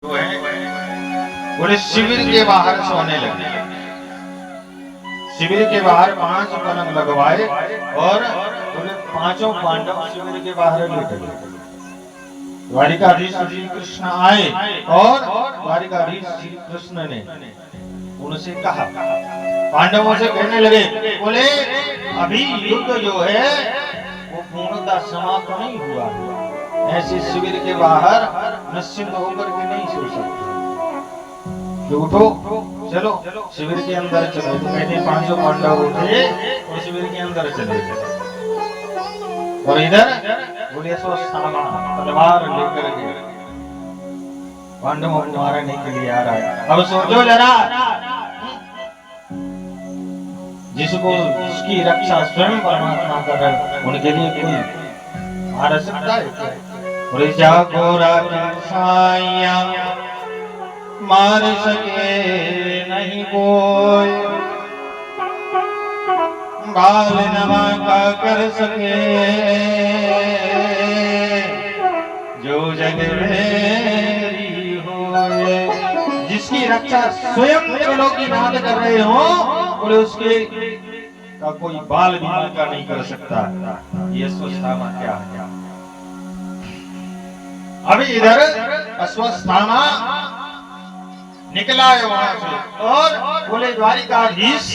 जो है बोले शिविर के बाहर सोने लगे। शिविर के बाहर 5 पलंग लगवाए और बोले पांचों पांडव शिविर के बाहर लेटे गए। द्वारिकाधीश श्री कृष्ण आए और द्वारिकाधीश श्री कृष्ण ने उनसे कहा, पांडवों से कहने लगे, बोले अभी युद्ध जो है वो पूर्णतः समाप्त नहीं हुआ, ऐसे शिविर के बाहर निश्चिंत होकर के नहीं सो सकते। जो उठो चलो शिविर के अंदर चलो। तो कहते पांचों पांडव उठे और शिविर के अंदर चले गए। और इधर बोले अश्वत्थामा तलवार लेकर के पांडवों को मारने के लिए आ रहा है। अब सोचो जरा, जिसकी रक्षा स्वयं परमात्मा कर रहे उनके लिए कोई मार सकता है? और जाको राजा मार सके नहीं कोई, बाल नमा का कर सके जो जग मेरी होए। जिसकी रक्षा स्वयं लोगों की नाद कर रहे हो और उसके का कोई बाल भी का नहीं कर सकता। ये अश्वत्थामा क्या है? अभी इधर अश्वत्थामा निकला है वहां से और बोले द्वारिकाधीश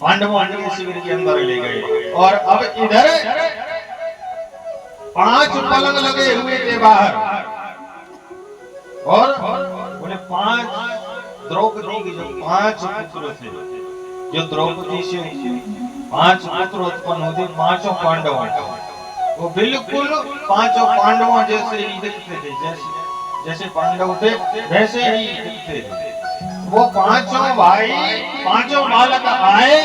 पांडवों के शिविर के अंदर ले गए। और अब इधर 5 पलंग लगे हुए थे बाहर और बोले 5 द्रौपदी के जो 5 पुत्र थे, जो द्रौपदी से 5 पुत्र उत्पन्न हुए, 5 पांडवों वो बिल्कुल 5 पांडवों जैसे ही दिखते थे। जैसे पांडव थे वैसे ही दिखते थे। वो 5 भाई 5 बालक आए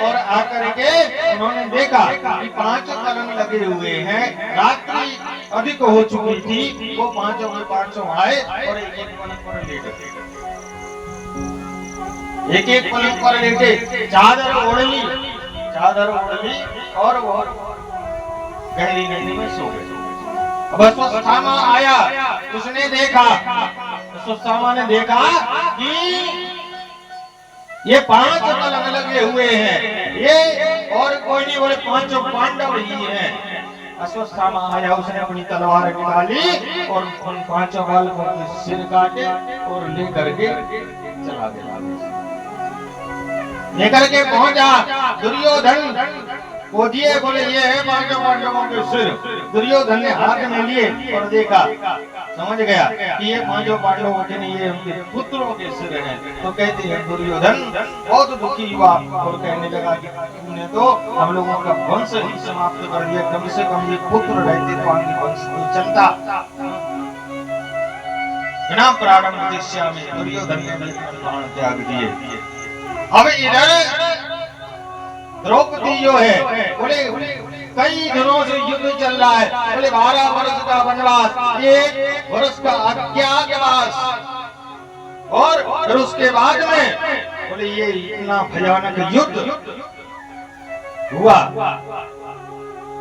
और आकर के उन्होंने देखा कि 5 पलंग लगे हुए हैं, रात्रि अधिक हो चुकी थी। वो 5 के 5 आए और एक पलंग पर लेटे, एक पलंग पर लेटे, चादर ओढ़ ली और वो गहरी नींद में सो गए। अब अश्वत्थामा आया, उसने देखा, अश्वत्थामा ने देखा कि ये 5 पलंग लगे हुए हैं, ये और कोई नहीं, बोले 5 पांडव ही हैं। अश्वत्थामा आया, उसने अपनी तलवार निकाली और उन 5 बालकों के सिर काटे और लेकर के चला गया। लेकर के पहुंचा दुर्योधन वो दिए, बोले ये है 5 पांडवों के सिर। दुर्योधन ने हाथ में लिए और देखा, समझ गया कि ये 5 पांडवों के नहीं, ये उनके पुत्रों के सिर हैं। तो कहते हैं दुर्योधन बहुत दुखी हुआ और कहने लगा कि तुमने तो हम लोगों का वंश ही समाप्त कर दिया, कम से कम ये पुत्र रहते तो आगे वंश तो चलता। बिना प्रारंभ दिशा में दुर्योधन ने प्राण त्याग दिए। अब इधर द्रौपदी जो है बोले कई दिनों से युद्ध चल रहा है, बोले 12 वर्ष का वनवास, 1 वर्ष का अज्ञातवास और फिर उसके बाद में बोले ये इतना भयानक युद्ध हुआ।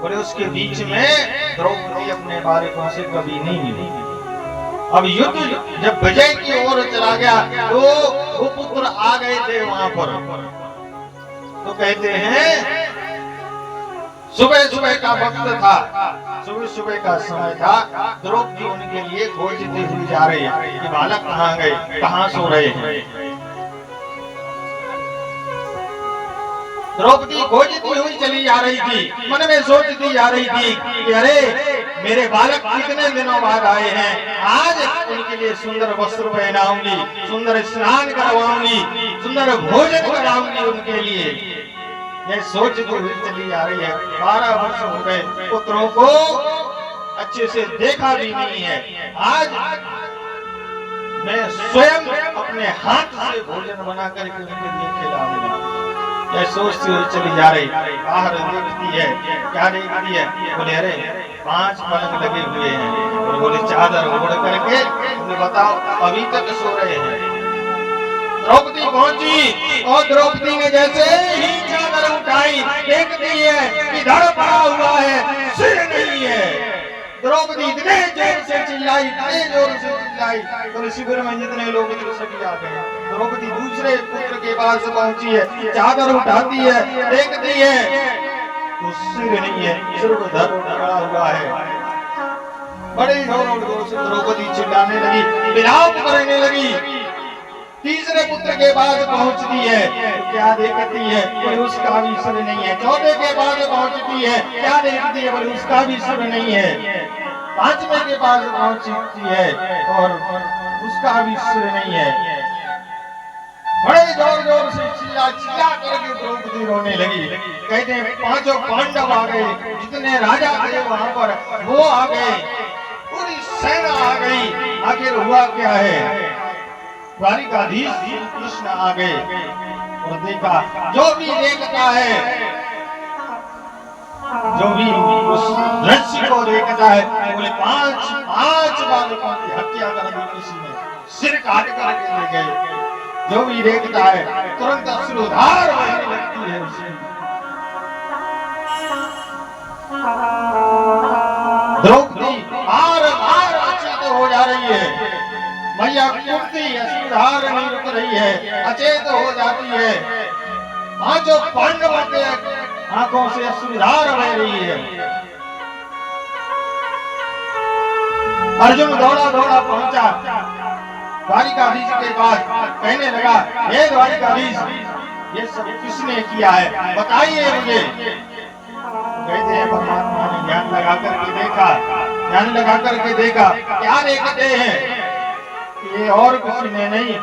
बोले उसके बीच में द्रौपदी अपने बालकों से कभी नहीं मिली। अब युद्ध जब विजय की ओर चला गया तो वो पुत्र आ गए थे वहां पर। तो कहते हैं सुबह का वक्त था, सुबह का समय था। द्रौपदी उनके लिए खोजते हुए जा रहे हैं कि बालक कहाँ गए, कहाँ सो रहे हैं। द्रौपदी खोजती हुई चली जा रही थी, मन में सोचती जा रही थी कि अरे मेरे बालक कितने दिनों बाद आए हैं, आज उनके लिए सुंदर वस्त्र पहनाऊंगी, सुंदर स्नान करवाऊंगी, सुंदर भोजन कराऊंगी उनके लिए। ये सोचती हुई चली जा रही है। 12 वर्ष हो गए, पुत्रों को अच्छे से देखा भी नहीं है। आज मैं स्वयं अपने हाथ से भोजन बना करके उनके लिए खिलाऊंगी। यह सोचती हुई चली जा रही, बाहर देखती है, क्या देखती है? बोले अरे 5 पलंग लगे हुए हैं और बोले चादर ओढ़ करके उन्हें बताओ अभी तक सो रहे हैं। द्रौपदी पहुंची और द्रौपदी ने जैसे ही चादर उठाई, देखती है कि धड़ पड़ा हुआ है, सिर नहीं है। द्रौपदी इतने जोर से चिल्लाई, इतने जोर से चिल्लाई, तो शिविर में जितने लोग थे सभी आ गए। द्रौपदी दूसरे पुत्र के पास पहुंची है, चादर उठाती है, देखती है तो सिर नहीं है, सिर्फ धड़ पड़ा हुआ है। बड़े जोर से द्रौपदी चिल्लाने लगी, विलाप करने लगी। तीसरे पुत्र के पास पहुंचती है तो क्या देखती है, कोई उसका भी सिर नहीं है। चौथे के पास पहुंचती है, क्या देखती है, बोले उसका भी सिर नहीं है। पांचवें के पास पहुंचती है और उसका भी सिर नहीं है। बड़े जोर जोर से चिल्ला चिल्ला करके द्रौपदी रोने लगी। कहते हैं पांचों पांडव आ गए, जितने राजा थे वहां पर वो आ गए, पूरी सेना आ गई। आखिर हुआ क्या है, द्वारिकाधीश कृष्ण आ गए और देखा, जो भी देखता है, जो भी उस दृश्य को देखता है, बोले पांच बालकों की हत्या कर दी किसी ने, सिर काट करके ले गए। जो भी देखता है तुरंत अश्रुधार बहने लगती है उसे। द्रौपदी बार बार अचेत हो जा रही है, मैया कुंती अश्रुधार नहीं रुक रही है, अचेत हो जाती है। पांचों पांडवों के आंखों से अश्रुधार बह रही है। अर्जुन दौड़ा दौड़ा पहुंचा द्वारिकाधीश के पास, कहने लगा, हे द्वारिकाधीश, ये सब किसने किया है, बताइए मुझे। कहते हैं परमात्मा ने ध्यान लगा करके देखा, ध्यान लगा करके देखा, क्या देखते हैं, ये और किसी ने नहीं,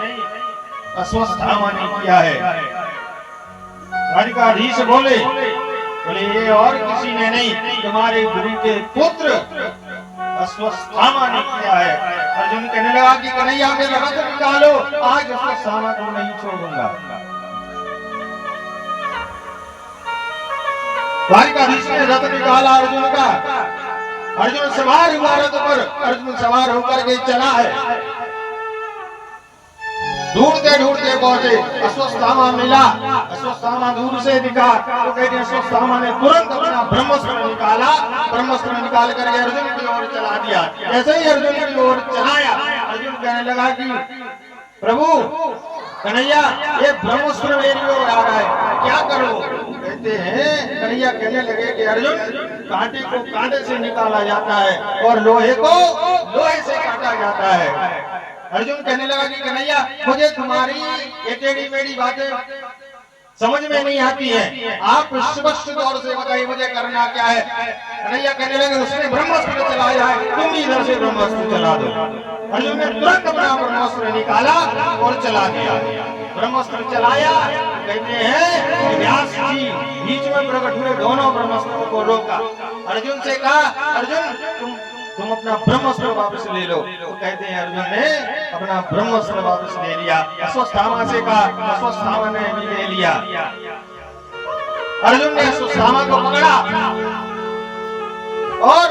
अश्वत्थामा ने किया है। द्वारिकाधीश बोले ये और किसी ने नहीं, तुम्हारे गुरु के पुत्र अश्वत्थामा ने किया है। अर्जुन कहने लगा कि कन्हैया मेरा रथ निकालो, आज अश्वत्थामा को नहीं छोड़ूंगा। द्वारिकाधीश ने रथ निकाला अर्जुन का, अर्जुन सवार हुआ रथ पर, अर्जुन सवार होकर के चला है। ढूंढते ढूंढते पहुंचे, अश्वत्थामा मिला, अश्वत्थामा दूर से दिखा तो कहते हैं अश्वत्थामा ने तुरंत अपना ब्रह्मास्त्र निकाला, ब्रह्मास्त्र निकाल करके अर्जुन की ओर चला दिया। जैसे ही अर्जुन की ओर चलाया, अर्जुन कहने लगा कि प्रभु कन्हैया, ये ब्रह्मास्त्र मेरी ओर आ रहा है, क्या करूं। कहते हैं कन्हैया कहने लगे कि अर्जुन, कांटे को कांटे से निकाला जाता है और लोहे को लोहे से काटा जाता है। अर्जुन कहने लगा कि कन्हैया, मुझे तुम्हारी ये टेढ़ी मेढ़ी बातें समझ में नहीं आती है, आप स्पष्ट तौर से बताइए मुझे करना क्या है। कन्हैया कहने लगे, उसने ब्रह्मास्त्र चलाया है, तुम भी इधर से ब्रह्मास्त्र चला दो। अर्जुन ने तुरंत अपना ब्रह्मास्त्र निकाला और चला दिया। ब्रह्मास्त्र चलाया, कहते हैं व्यास जी बीच में प्रकट हुए, दोनों ब्रह्मास्त्रों को रोका। अर्जुन से कहा, अर्जुन तुम अपना ब्रह्मास्त्र वापस ले लो। तो कहते हैं अर्जुन ने अपना ब्रह्मास्त्र वापस ले लिया। अश्वत्थामा से कहा, अश्वत्थामा ने भी ले लिया। अर्जुन ने अश्वत्थामा को पकड़ा और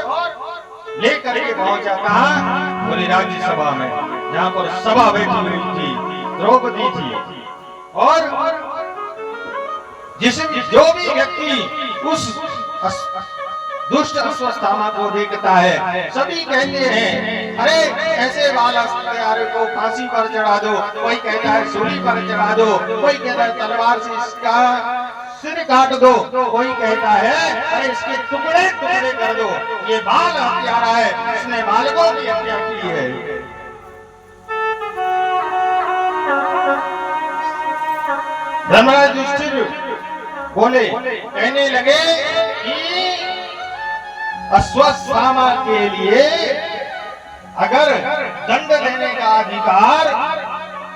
लेकर के पहुंचा, कहा, बोले राज्यसभा में, जहां पर सभा बैठी हुई थी, द्रौपदी थी, और जो भी व्यक्ति उस दुष्ट अश्वत्थामा को देखता है, सभी कहते हैं, अरे ऐसे बालक को फांसी पर चढ़ा दो, कोई कहता है सूली पर चढ़ा दो, कोई कहता है तलवार से इसका सिर काट दो, कोई कहता है अरे इसके टुकड़े टुकड़े कर दो, ये बाल हत्यारा है, इसने बालकों की हत्या की है। धर्मराज युधिष्ठिर बोले, कहने लगे कि अश्वत्थामा के लिए अगर दंड देने का अधिकार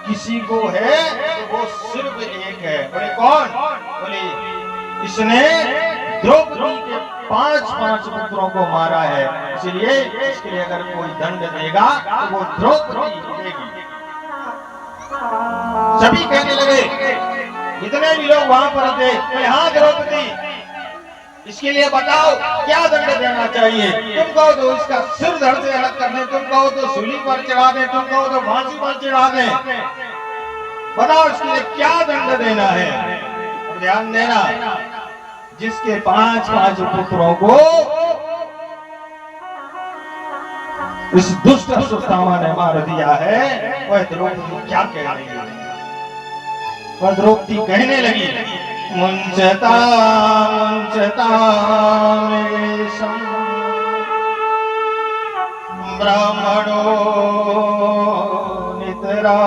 किसी को है तो वो सिर्फ एक है। बोले कौन? बोले इसने द्रौपदी के 5 पुत्रों को मारा है, इसलिए इसके लिए अगर कोई दंड देगा तो वो द्रौपदी देगी। सभी कहने लगे, जितने भी लोग वहां पर थे, हाँ द्रौपदी, इसके लिए बताओ क्या दंड देना चाहिए। तुम कहो तो इसका सिर धड़ से अलग कर दें, तुम कहो तो सूली पर चढ़ा दें, तुम कहो तो फांसी पर चढ़ा दें, बताओ इसके लिए क्या दंड देना है। और ध्यान देना, जिसके 5 पुत्रों को इस दुष्ट अश्वत्थामा ने मार दिया है, वह द्रौपदी क्या कह रही है? वह द्रौपदी कहने लगी, मुंचता मुंचता मेषम ब्राह्मणो नितरा।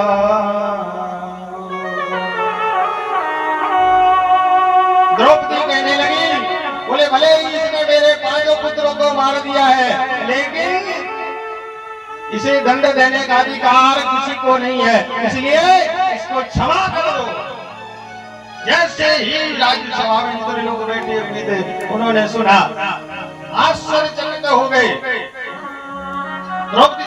द्रौपदी कहने लगी, बोले भले इसने मेरे 5 पुत्रों को मार दिया है, लेकिन इसे दंड देने का अधिकार किसी को नहीं है, इसलिए इसको क्षमा कर दो। जैसे ही राज्यसभा में जितने लोग बैठे हुए थे उन्होंने सुना, आश्चर्यचकित हो गए। द्रौपदी